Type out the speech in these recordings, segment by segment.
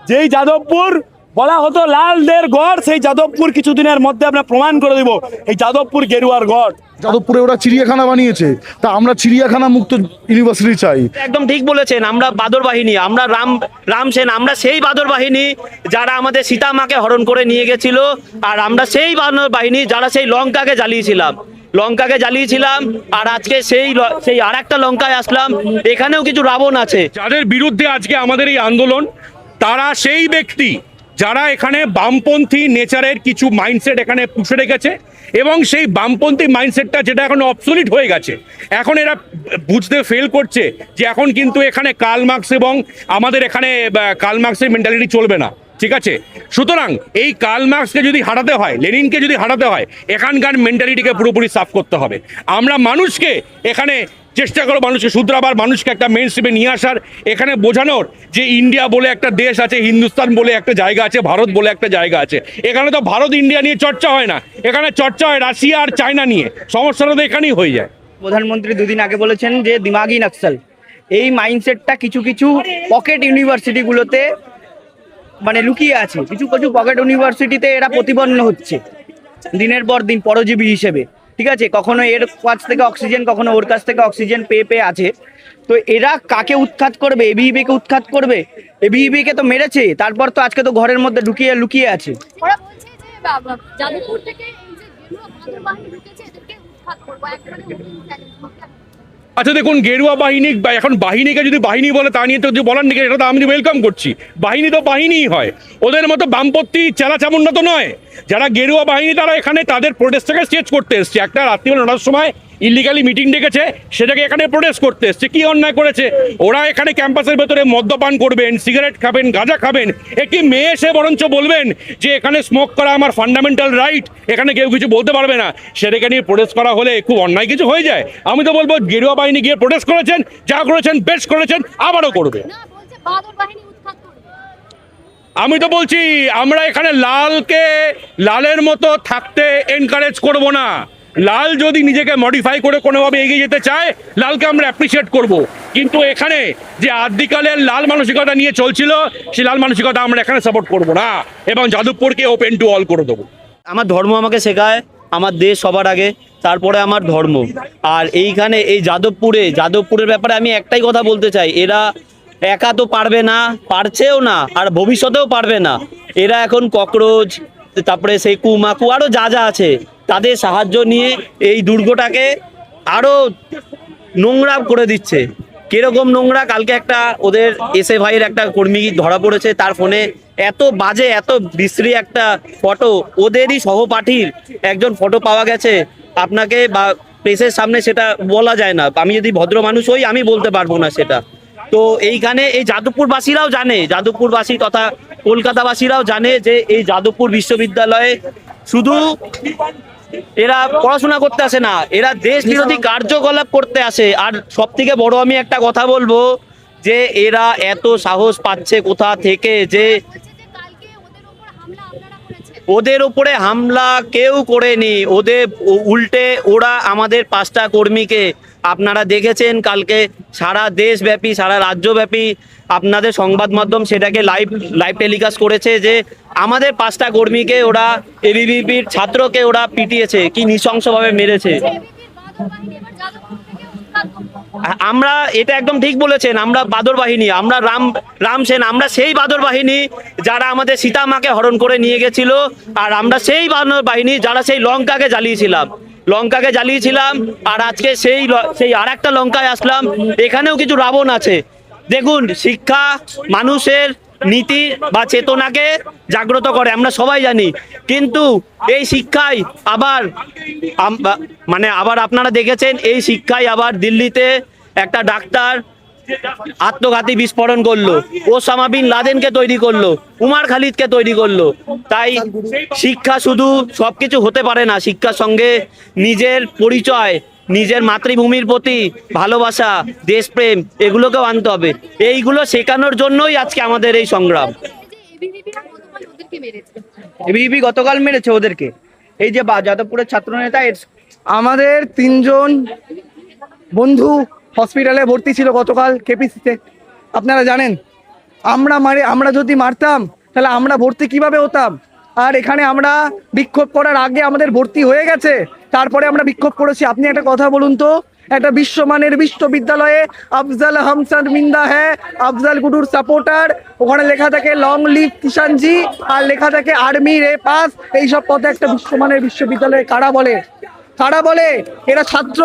যেই যাদবপুর বলা হতো লালদের গড়, সেই যাদবপুর কিছুদিনের মধ্যে আমরা প্রমাণ করে দিব এই যাদবপুর গেরুয়ার গড়। যাদবপুরে ওরা চিড়িয়াখানা বানিয়েছে, তা আমরা চিড়িয়াখানা মুক্ত ইউনিভার্সিটি চাই। একদম ঠিক বলেছেন, আমরা বাদর বাহিনী, আমরা রাম সেন, আমরা সেই বাদর বাহিনী যারা আমাদের সীতা মাকে হরণ করে নিয়ে গেছিল, আর আমরা সেই বাদর বাহিনী যারা সেই লঙ্কাকে জ্বালিয়েছিলাম, আর আজকে সেই আর একটা লঙ্কায় আসলাম। এখানেও কিছু রাবণ আছে যাদের বিরুদ্ধে আজকে আমাদের এই আন্দোলন, তারা সেই ব্যক্তি যারা এখানে বামপন্থী নেচারের কিছু মাইন্ডসেট এখানে পুষে রেখেছে, এবং সেই বামপন্থী মাইন্ডসেটটা যেটা এখন অবসলিট হয়ে গেছে, এখন এরা বুঝতে ফেল করছে যে এখন কিন্তু এখানে কার্ল মার্কস এবং আমাদের এখানে কার্ল মার্কসের মেন্টালিটি চলবে না। ঠিক আছে, সুতরাং এই কার্ল মার্কসকে যদি হারাতে হয়, লেনিনকে যদি হারাতে হয়, এখানকার মেন্টালিটিকে পুরোপুরি সাফ করতে হবে। আমরা মানুষকে এখানে চেষ্টা করো, মানুষকে শুধরাবার, মানুষকে একটা মেইন স্ট্রিমে নিয়ে আসার, এখানে বোঝানোর যে ইন্ডিয়া বলে একটা দেশ আছে, হিন্দুস্তান বলে একটা জায়গা আছে, ভারত বলে একটা জায়গা আছে। এখানে তো ভারত ইন্ডিয়া নিয়ে চর্চা হয় না, এখানে চর্চা হয় রাশিয়া আর চায়না নিয়ে। সমস্যাটা তো এখানেই হয়ে যায়। প্রধানমন্ত্রী দুদিন আগে বলেছেন যে দিমাগি নকশাল, এই মাইন্ডসেটটা কিছু কিছু পকেট ইউনিভার্সিটিগুলোতে মানে লুকিয়ে আছে। কিছু কিছু পকেট ইউনিভার্সিটিতে এরা প্রতিপন্ন হচ্ছে দিনের পর দিন পরজীবী হিসেবে। ঠিক আছে, কখনো এর কাছ থেকে অক্সিজেন, কখনো ওর কাছ থেকে অক্সিজেন পেয়ে আছে। তো এরা কাকে উৎখাত করবে? এবিইবিকে উৎখাত করবে। এবিইবিকে তো মেরেছে, তারপর তো আজকে তো ঘরের মধ্যে লুকিয়ে আছে। ওরা বলছে যে যাদবপুর থেকে এই যে গেরুয়া বাদর বাহিনী ঢুকেছে, এদেরকে উৎখাত করবো একবারে। আচ্ছা দেখুন, গেরুয়া বাহিনী বা এখন বাহিনীকে যদি বাহিনী বলে তা নিয়ে তো কিছু বলার নেই, এটা তো আমি ওয়েলকাম করছি। বাহিনী তো বাহিনীই হয়, ওদের মতো বামপন্থী চেলা চামুন্ডা তো নয়। যারা গেরুয়া বাহিনী তারা এখানে তাদের প্রোটেস্টটাকে স্টেজ করতে এসছে। একটা রাত্রিবেলা 9টার সময় ইলিগালি মিটিং ডেকেছে, সেটাকে এখানে প্রোটেস্ট করতে এসছে। কি অন্যায় করেছে? ওরা এখানে ক্যাম্পাসের ভেতরে মদ্যপান করবেন, সিগারেট খাবেন, গাঁজা খাবেন। একটি মেয়ে এসে বরঞ্চ বলবেন যে এখানে স্মোক করা আমার ফান্ডামেন্টাল রাইট, এখানে কেউ কিছু বলতে পারবে না, সেটাকে নিয়ে প্রোটেস্ট করা হলে খুব অন্যায় কিছু হয়ে যায়। আমি তো বলবো গেরুয়া বাহিনী গিয়ে প্রোটেস্ট করেছেন, যা করেছেন বেশ করেছেন, আবারও করবে। না, বলছে বাদর বাহিনী উৎখাত করবে। আমি তো বলছি আমরা এখানে লালের মতো থাকতে এনকারেজ করব না। লাল যদি নিজেকে মডিফাই করে কোনোভাবে এগিয়ে যেতে চায়, লালকে আমরা অ্যাপ্রিসিয়েট করব। কিন্তু এখানে যে আদিকালের লাল মানসিকতা নিয়ে চলছিল, সেই লাল মানসিকতা আমরা এখানে সাপোর্ট করব না, এবং যাদবপুরকে ওপেন টু অল করে দেবো। আমার ধর্ম আমাকে শেখায় আমার দেশ সবার আগে, তারপরে আমার ধর্ম। আর এইখানে এই যাদবপুরের ব্যাপারে আমি একটাই কথা বলতে চাই, এরা একা তো পারবে না, পারছেও না, আর ভবিষ্যতেও পারবে না। এরা এখন ককরোচ, তারপরে সেই কুমাকু আরও যা আছে, তাদের সাহায্য নিয়ে এই দুর্গটাকে আরও নোংরা করে দিচ্ছে। কিরকম নোংরা? কালকে একটা ওদের এসএফআইয়ের একটা কর্মী ধরা পড়েছে, তার ফোনে এত বাজে, এত বিশ্রী একটা ফটো, ওদেরই সহপাঠীর একজন ফটো পাওয়া গেছে। আপনাকে বা প্রেসের সামনে সেটা বলা যায় না, আমি যদি ভদ্র মানুষ হই আমি বলতে পারবো না সেটা। তো এইখানে এই যাদবপুরবাসীরাও জানে, যাদবপুরবাসী তথা কলকাতাবাসীরাও জানে যে এই যাদবপুর বিশ্ববিদ্যালয়ে শুধু এরা পড়াশোনা করতে আসে না, এরা দেশ বিরোধী কার্যকলাপ করতে আসে। আর সব থেকে বড় আমি একটা কথা বলবো, যে এরা এত সাহস পাচ্ছে কোথা থেকে, যে কালকে ওদের উপরে হামলা কেউ করেনি, ওদের উল্টে ওরা আমাদের 5টা কর্মীকে, আপনারা দেখেছেন কালকে সারা দেশব্যাপী, সারা রাজ্যব্যাপী আপনাদের সংবাদ মাধ্যম সেটাকে লাইভ টেলিকাস্ট করেছে যে আমাদের 5টা কর্মীকে ওরা এবিভিপির ছাত্রকে ওরা পিটিয়েছে, কি নৃশংসভাবে মেরেছে। আমরা এটা একদম ঠিক বলেছেন, আমরা বাদর বাহিনী, আমরা রাম সেন, আমরা সেই বাদর বাহিনী যারা আমাদের সীতা মাকে হরণ করে নিয়ে গেছিল, আর আমরা সেই বাদর বাহিনী যারা সেই লঙ্কাকে জ্বালিয়েছিলাম, আর আজকে সেই আর একটা লঙ্কায় আসলাম। এখানেও কিছু রাবণ আছে। দেখুন, শিক্ষা মানুষের নীতি বা চেতনাকে জাগ্রত করে, আমরা সবাই জানি। কিন্তু এই শিক্ষায় আবার আপনারা দেখেছেন, এই শিক্ষায় আবার দিল্লিতে একটা ডাক্তার আত্মঘাতী বিস্ফোরণ করলো, ওসামা বিন লাদেনকে তৈরি করলো, উমার খালিদকে তৈরি করলো। তাই শিক্ষা শুধু সবকিছু হতে পারে না, শিক্ষার সঙ্গে নিজের পরিচয়, নিজের মাতৃভূমির প্রতি ভালোবাসা, দেশপ্রেম, এগুলোকেও আনতে হবে। এইগুলো শেখানোর জন্যই আজকে আমাদের এই সংগ্রাম। এবিভিপি গতকাল মেরেছে ওদেরকে, এই যে যাদবপুরের ছাত্রনেতা। আমাদের 3 জন বন্ধু হসপিটালে ভর্তি ছিল গতকাল কেপিসিতে, আপনারা জানেন। আমরা যদি মারতাম তাহলে আমরা ভর্তি কিভাবে হতাম? আর এখানে আমরা বিক্ষোভ করার আগে আমাদের ভর্তি হয়ে গেছে, তারপরে আমরা বিক্ষোভ করেছি। আপনি একটা কথা বলুন তো, একটা বিশ্বমানের বিশ্ববিদ্যালয়ে আফজাল হামসাদ মিন্দা হ্যাঁ আফজাল গুডুর সাপোর্টার, ওখানে লেখা থাকে লং লিভ কিষানজি আর লেখা থাকে আর্মি রে পাস, এইসব পথে একটা বিশ্বমানের বিশ্ববিদ্যালয়ে কারা বলে এরা ছাত্র,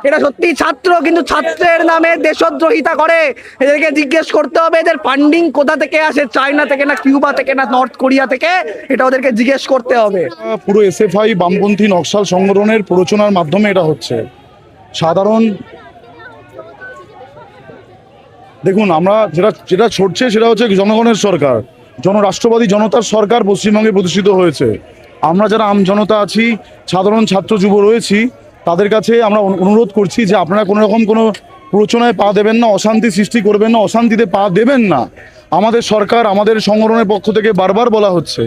এরা সত্যি ছাত্র, কিন্তু ছাত্রের নামে দেশদ্রোহিতা করে। এদেরকে জিজ্ঞেস করতে হবে এদের ফান্ডিং কোথা থেকে আসে, চায়না থেকে না কিউবা থেকে না নর্থ কোরিয়া থেকে, এটা ওদেরকে জিজ্ঞেস করতে হবে। পুরো এসএফআই বামপন্থী নকশাল সংগঠনের প্ররোচনার মাধ্যমে এটা হচ্ছে। সাধারণ দেখুন, আমরা যেটা ছড়ছে সেটা হচ্ছে জনগণের সরকার, রাষ্ট্রবাদী জনতার সরকার পশ্চিমবঙ্গে প্রতিষ্ঠিত হয়েছে। আমরা যারা আম জনতা আছি, সাধারণ ছাত্র যুব রয়েছি, তাদের কাছে আমরা অনুরোধ করছি যে আপনারা কোনো রকম কোনো প্ররোচনায় পা দেবেন না, অশান্তি সৃষ্টি করবেন না, অশান্তিতে পা দেবেন না। আমাদের সরকার, আমাদের সংগঠনের পক্ষ থেকে বারবার বলা হচ্ছে।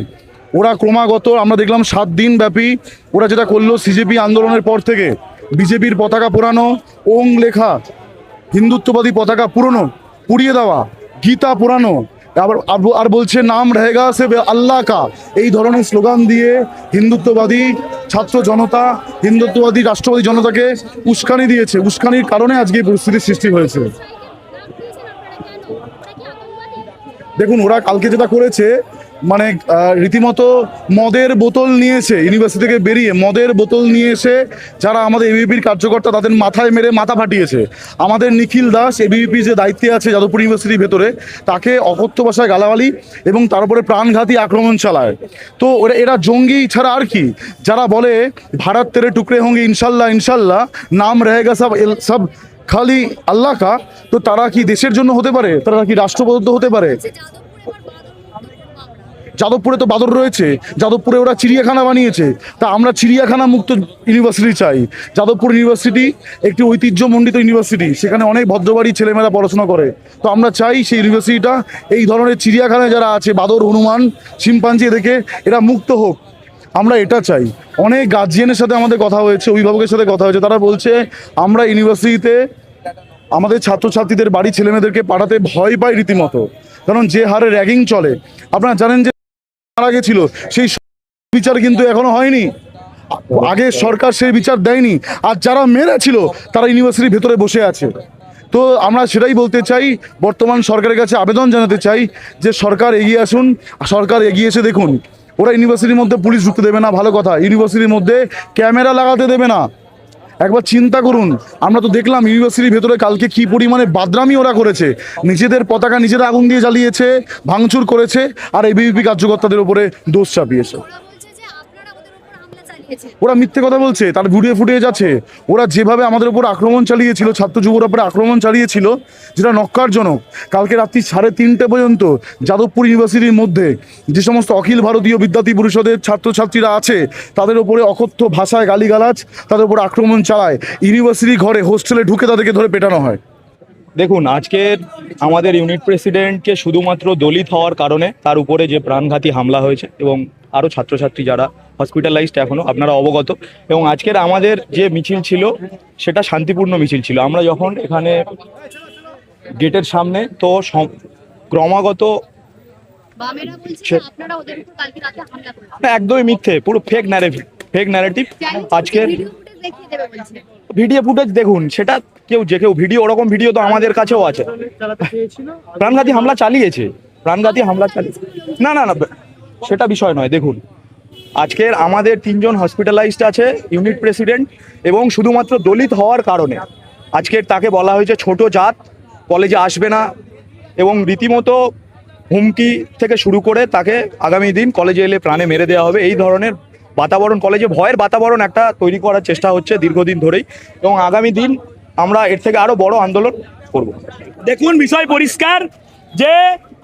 ওরা ক্রমাগত আমরা দেখলাম 7 দিন ব্যাপী ওরা যেটা করলো, সিজেপি আন্দোলনের পর থেকে বিজেপির পতাকা পোড়ানো, ওং লেখা হিন্দুত্ববাদী পতাকা পুড়িয়ে দেওয়া, গীতা পোড়ানো, আর বলছে নাম রহেগা সে আল্লাহ কা, এই ধরনের স্লোগান দিয়ে হিন্দুত্ববাদী ছাত্র জনতা, হিন্দুত্ববাদী রাষ্ট্রবাদী জনতাকে উস্কানি দিয়েছে। উস্কানির কারণে আজকে এই পরিস্থিতির সৃষ্টি হয়েছে। দেখুন, ওরা কালকে যেটা করেছে, মানে রীতিমতো মদের বোতল নিয়েছে, ইউনিভার্সিটি থেকে বেরিয়ে মদের বোতল নিয়ে এসে যারা আমাদের এবিভিপির কার্যকর্তা তাদের মাথায় মেরে মাথা ফাটিয়েছে। আমাদের নিখিল দাস এবিভিপি যে দায়িত্বে আছে যাদবপুর ইউনিভার্সিটির ভেতরে, তাকে অকথ্য ভাষায় গালাগালি এবং তারপরে প্রাণঘাতী আক্রমণ চালায়। তো এরা জঙ্গি ছাড়া আর কি? যারা বলে ভারত তেরে টুকরে হোঙ্গে ইনশাল্লাহ ইনশাল্লাহ, নাম রহেগা সব খালি আল্লাহ কা, তো তারা কি দেশের জন্য হতে পারে? তারা কি রাষ্ট্রপ্রদত্ত হতে পারে? যাদবপুরে তো বাদর রয়েছে, যাদবপুরে ওরা চিড়িয়াখানা বানিয়েছে। তা আমরা চিড়িয়াখানা মুক্ত ইউনিভার্সিটি চাই। যাদবপুর ইউনিভার্সিটি একটি ঐতিহ্যমণ্ডিত ইউনিভার্সিটি, সেখানে অনেক ভদ্রবাড়ির ছেলেমেয়েরা পড়াশোনা করে। তো আমরা চাই সেই ইউনিভার্সিটিটা এই ধরনের চিড়িয়াখানায় যারা আছে, বাদর, হনুমান, শিম্পাঞ্জি, এদেরকে এরা মুক্ত হোক। আমরা এটা চাই। অনেক গার্জিয়ানের সাথে আমাদের কথা হয়েছে, অভিভাবকের সাথে কথা হয়েছে, তারা বলছে আমরা ইউনিভার্সিটিতে আমাদের ছাত্রছাত্রীদের বাড়ি ছেলেমেয়েদেরকে পাঠাতে ভয় পাই রীতিমতো, কারণ যে হারে র্যাগিং চলে। আপনারা জানেন যে মারা গেছিল, সেই বিচার কিন্তু এখনো হয়নি। আগে সরকার সেই বিচার দেয়নি, আর যারা মেরেছিল তারা ইউনিভার্সিটির ভেতরে বসে আছে। তো আমরা সেটাই বলতে চাই, বর্তমান সরকারের কাছে আবেদন জানাতে চাই যে সরকার এগিয়ে আসুন। সরকার এগিয়ে এসে দেখুন, ওরা ইউনিভার্সিটির মধ্যে পুলিশ ঢুকতে দেবে না, ভালো কথা, ইউনিভার্সিটির মধ্যে ক্যামেরা লাগাতে দেবে না। একবার চিন্তা করুন, আমরা তো দেখলাম ইউনিভার্সিটির ভেতরে কালকে কি পরিমাণে বাদরামি ওরা করেছে। নিজেদের পতাকা নিজেরা আগুন দিয়ে জ্বালিয়েছে, ভাঙচুর করেছে, আর এবিভিপি কার্যকর্তাদের উপরে দোষ চাপিয়েছে। ওরা মিথ্যে কথা বলছে, তার ভিডিও ফুটেজ আছে। ওরা যেভাবে আমাদের উপর আক্রমণ চালিয়েছিল, ছাত্র যুবরা উপরে আক্রমণ চালিয়েছিল, যেটা নক্কারজনক। কালকে রাত্রি 3:30 পর্যন্ত যাদবপুর ইউনিভার্সিটির মধ্যে যে সমস্ত অখিল ভারতীয় বিদ্যার্থী পরিষদের ছাত্রছাত্রীরা আছে, তাদের উপরে অকথ্য ভাষায় গালিগালাজ, তাদের উপর আক্রমণ চালায়। ইউনিভার্সিটি ঘরে হোস্টেলে ঢুকে তাদেরকে ধরে পেটানো হয়। দেখুন, আজকের আমাদের ইউনিট প্রেসিডেন্টকে শুধুমাত্র দলিত হওয়ার কারণে তার উপরে যে প্রাণঘাতী হামলা হয়েছে, এবং আরও ছাত্রছাত্রী যারা হসপিটালাইজড এখনও আপনারা অবগত। এবং আজকের আমাদের যে মিছিল ছিল সেটা শান্তিপূর্ণ মিছিল ছিল। আমরা যখন এখানে গেটের সামনে, তো ক্রমাগত একদমই মিথ্যে, পুরো ফেক ন্যারেটিভ। আজকের ভিডিও ফুটেজ দেখুন, সেটা কেউ ভিডিও, ওরকম ভিডিও তো আমাদের কাছেও আছে। প্রাণঘাতী হামলা চালিয়েছে, না, সেটা বিষয় নয়। দেখুন, আজকের আমাদের 3 জন হসপিটালাইজড আছে, ইউনিট প্রেসিডেন্ট, এবং শুধুমাত্র দলিত হওয়ার কারণে আজকের তাকে বলা হয়েছে ছোট জাত, কলেজে আসবে না, এবং রীতিমতো হুমকি থেকে শুরু করে তাকে আগামী দিন কলেজে এলে প্রাণে মেরে দেওয়া হবে। এই ধরনের বাতাবরণ, কলেজে ভয়ের বাতাবরণ একটা তৈরি করার চেষ্টা হচ্ছে দীর্ঘদিন ধরেই, এবং আগামী দিন আমরা এর থেকে আরো বড় আন্দোলন করব। দেখুন, বিষয় পরিষ্কার যে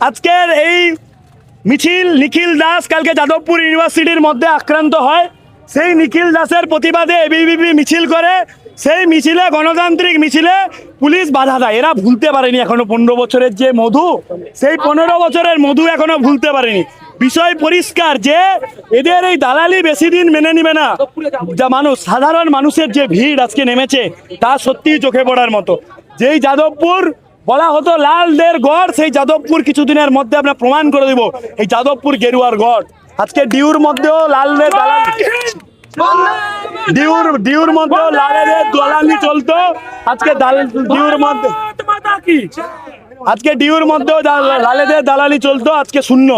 আজকের এই মিছিল, নিখিল দাস কালকে যাদবপুর ইউনিভার্সিটির মধ্যে আক্রান্ত হয়, সেই নিখিল দাসের প্রতিবাদে এবিভিপি মিছিল করে। সেই মিছিলে, গণতান্ত্রিক মিছিলে পুলিশ বাধা দেয়। এরা ভুলতে পারেনি এখনো 15 বছরের যে মধু, সেই 15 বছরের মধু এখনো ভুলতে পারেনি। বিষয় পরিষ্কার যে এদের এই দালালি বেশি দিন মেনে নিবে না। যা সাধারণ মানুষের যে ভিড় আজকে নেমেছে, তা সত্যিই চোখে পড়ার মতো। যেই যাদবপুর বলা হতো লালদের গড়, সেই যাদবপুর কিছুদিনের মধ্যে আমরা প্রমাণ করে দেব এই যাদবপুর গেরুয়ার গড়। আজকে ডিউর মধ্যেও লালদের দালালি, ডিউর মধ্যেও লালেদের দালালি চলতো, আজকে ডিউর মধ্যে লালেদের দালালি চলতো, আজকে শূন্য।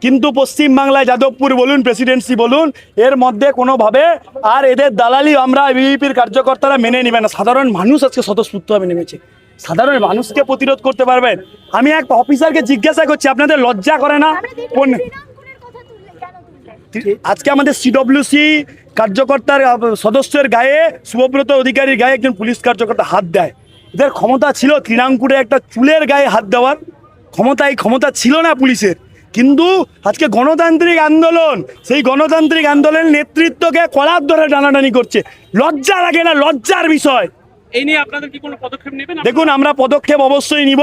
কিন্তু পশ্চিম বাংলায় যাদবপুর বলুন, প্রেসিডেন্সি বলুন, এর মধ্যে কোনোভাবে আর এদের দালালি আমরা বিজেপির কার্যকর্তারা মেনে নেবে না। সাধারণ মানুষ আজকে স্বতঃস্ফূর্তভাবে নেমেছে, সাধারণ মানুষকে প্রতিরোধ করতে পারবেন। আমি এক অফিসারকে জিজ্ঞাসা করছি, আপনাদের লজ্জা করে না? কোন আজকে আমাদের সিডব্লিউসি কার্যকর্তার সদস্যের গায়ে, শুভব্রত অধিকারীর গায়ে একজন পুলিশ কার্যকর্তা হাত দেয়। এদের ক্ষমতা ছিল তৃণাঙ্কুরে একটা চুলের গায়ে হাত দেওয়ার ক্ষমতা ছিল না পুলিশের। কিন্তু আজকে গণতান্ত্রিক আন্দোলন, সেই গণতান্ত্রিক আন্দোলনের নেতৃত্বকে কলার ধরে টানাটানি করছে। লজ্জা লাগে না? লজ্জার বিষয়। এই নিয়ে আপনাদের কি কোনো পদক্ষেপ নেবেন? দেখুন, আমরা পদক্ষেপ অবশ্যই নিব।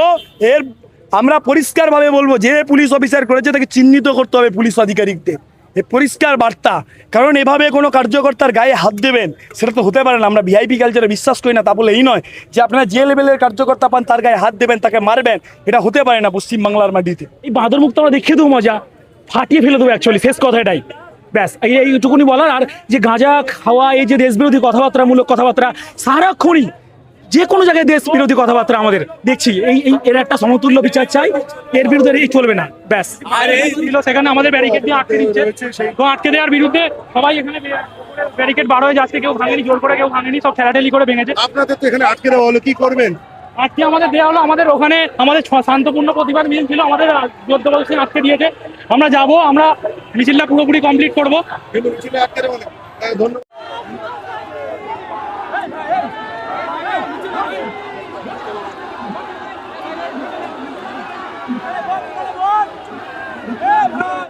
আমরা পরিষ্কারভাবে বলবো, যে পুলিশ অফিসার করেছে তাকে চিহ্নিত করতে হবে পুলিশ আধিকারিকদের। এ পরিষ্কার বার্তা। কারণ এভাবে কোনো কার্যকর্তার গায়ে হাত দেবেন, সেটা তো হতে পারে না। আমরা ভিআইপি কালচারে বিশ্বাস করি না, তা বলে এই নয় যে আপনারা যে লেভেলের কার্যকর্তা পান তার গায়ে হাত দেবেন, তাকে মারবেন, এটা হতে পারে না পশ্চিমবাংলার মাটিতে। এই বাঁদর মুক্ত আমরা দেখিয়ে দেবো, মজা ফাটিয়ে ফেলে দেবো অ্যাকচুয়ালি, শেষ কথা এটাই, ব্যাস এইটুকুনি বলার। আর যে গাঁজা খাওয়া, এই যে দেশবিরোধী কথাবার্তামূলক কথাবার্তা সারাক্ষণই যে কোনো জায়গায় দেশ বিরোধী কথাবার্তা আমাদের দেখছি, এর একটা সমতুল্য বিচার চাই, এর বিরুদ্ধে এই চলবে না, ব্যাস। আর এই ছিল সেখানে আমাদের ব্যারিকেড দিয়ে আটকে দিচ্ছে, তো আটকে দেওয়ার বিরুদ্ধে সবাই এখানে ব্যারিকেড বার হয়ে যাচ্ছে, কেউ ভাঙেনি, জোর করে কেউ ভাঙেনি, সব ঠেলাঠেলি করে ভেঙেছে। আপনাদের তো এখানে আটকে দেওয়া হলো, কি করবেন? আজকে আমাদের দেওয়া হলো, আমাদের ওখানে আমাদের শান্তপূর্ণ প্রতিবাদ মিছিল ছিল, আমাদের 14 বছর আটকে দিয়েছে। আমরা যাব, আমরা মিছিলটা পুরোপুরি কমপ্লিট করবো। ধন্যবাদ।